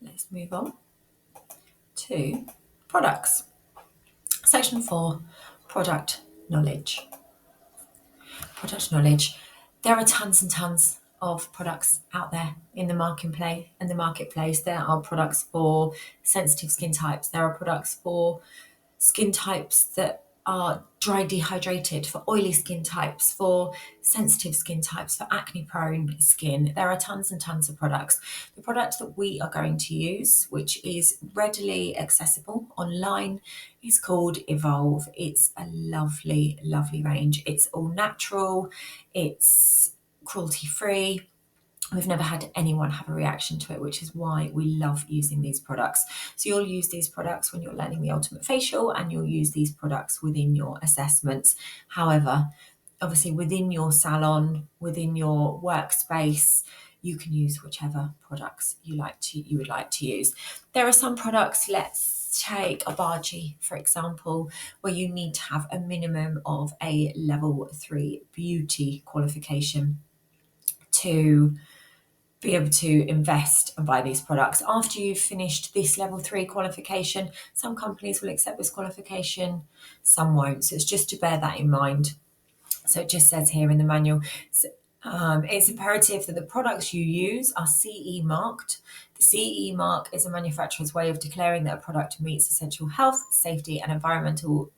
let's move on to products. Section 4, product knowledge. Product knowledge. There are tons and tons of products out there in the marketplace. There are products for sensitive skin types. There are products for skin types that are dry dehydrated, for oily skin types, for sensitive skin types, for acne prone skin. There are tons and tons of products. The product that we are going to use, which is readily accessible online, is called Evolve. It's a lovely, lovely range. It's all natural, it's cruelty free. We've never had anyone have a reaction to it, which is why we love using these products. So you'll use these products when you're learning the Ultimate Facial, and you'll use these products within your assessments. However, obviously within your salon, within your workspace, you can use whichever products you would like to use. There are some products, let's take Obagi, for example, where you need to have a minimum of a level 3 beauty qualification to be able to invest and buy these products. After you've finished this level 3 qualification, some companies will accept this qualification, some won't. So it's just to bear that in mind. So it just says here in the manual, it's imperative that the products you use are CE marked. The CE mark is a manufacturer's way of declaring that a product meets essential health, safety, and environmental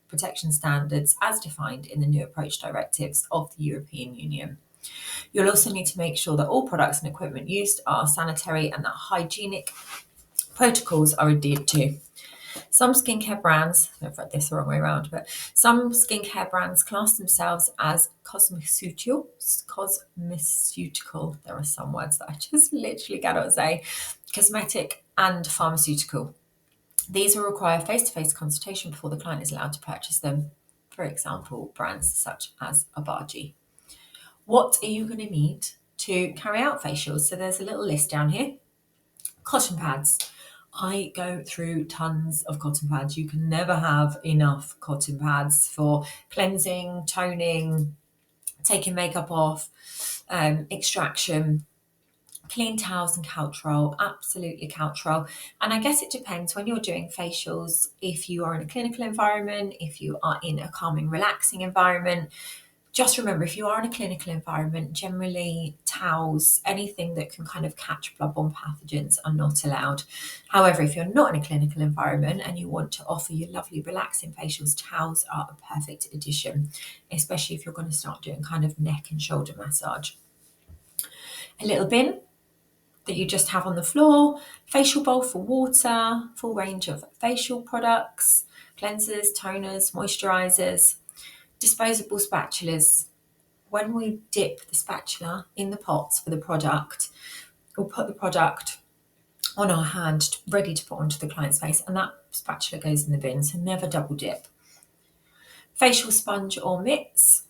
protection standards as defined in the new approach directives of the European Union. You'll also need to make sure that all products and equipment used are sanitary and that hygienic protocols are adhered to. Some skincare brands, I've read this the wrong way around, but some skincare brands class themselves as cosmeceutical. There are some words that I just literally cannot say. Cosmetic and pharmaceutical. These will require face-to-face consultation before the client is allowed to purchase them. For example, brands such as Obagi. What are you going to need to carry out facials? So there's a little list down here. Cotton pads. I go through tons of cotton pads. You can never have enough cotton pads for cleansing, toning, taking makeup off, extraction, clean towels and couch roll, absolutely couch roll. And I guess it depends when you're doing facials, if you are in a clinical environment, if you are in a calming, relaxing environment. Just remember, if you are in a clinical environment, generally towels, anything that can kind of catch bloodborne pathogens are not allowed. However, if you're not in a clinical environment and you want to offer your lovely relaxing facials, towels are a perfect addition, especially if you're going to start doing kind of neck and shoulder massage. A little bin that you just have on the floor, facial bowl for water, full range of facial products, cleansers, toners, moisturizers. Disposable spatulas. When we dip the spatula in the pots for the product, we'll put the product on our hand ready to put onto the client's face, and that spatula goes in the bin, so never double dip. Facial sponge or mitts.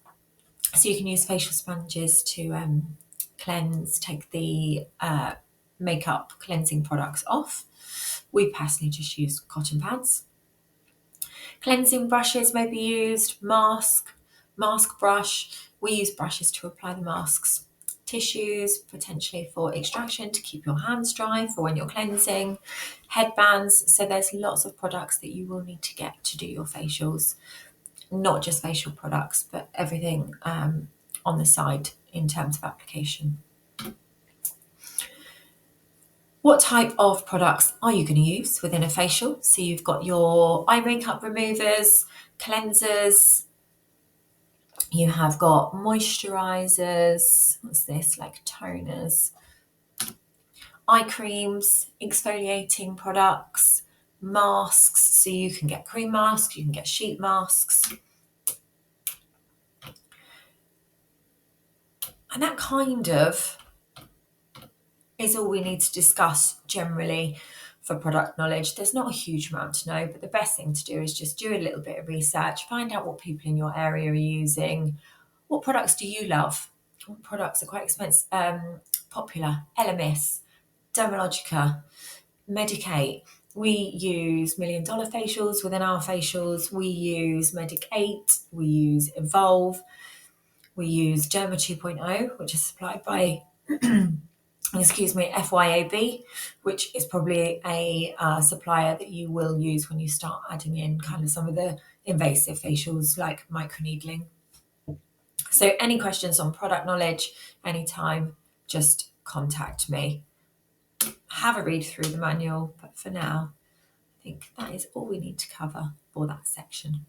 So you can use facial sponges to cleanse, take the makeup cleansing products off. We personally just use cotton pads. Cleansing brushes may be used, mask brush. We use brushes to apply the masks. Tissues, potentially for extraction to keep your hands dry for when you're cleansing. Headbands. So there's lots of products that you will need to get to do your facials. Not just facial products, but everything on the side in terms of application. What type of products are you going to use within a facial? So you've got your eye makeup removers, cleansers, you have got moisturizers, what's this, like toners, eye creams, exfoliating products, masks, so you can get cream masks, you can get sheet masks. And that kind of is all we need to discuss generally for product knowledge. There's not a huge amount to know, but the best thing to do is just do a little bit of research, find out what people in your area are using. What products do you love? What products are quite expensive, popular? Elemis, Dermalogica, Medik8. We use $1 Million facials within our facials. We use Medik8. We use Evolve. We use Derma 2.0, which is supplied by FYAB, which is probably a supplier that you will use when you start adding in kind of some of the invasive facials like microneedling. So any questions on product knowledge, anytime, just contact me. Have a read through the manual, but for now, I think that is all we need to cover for that section.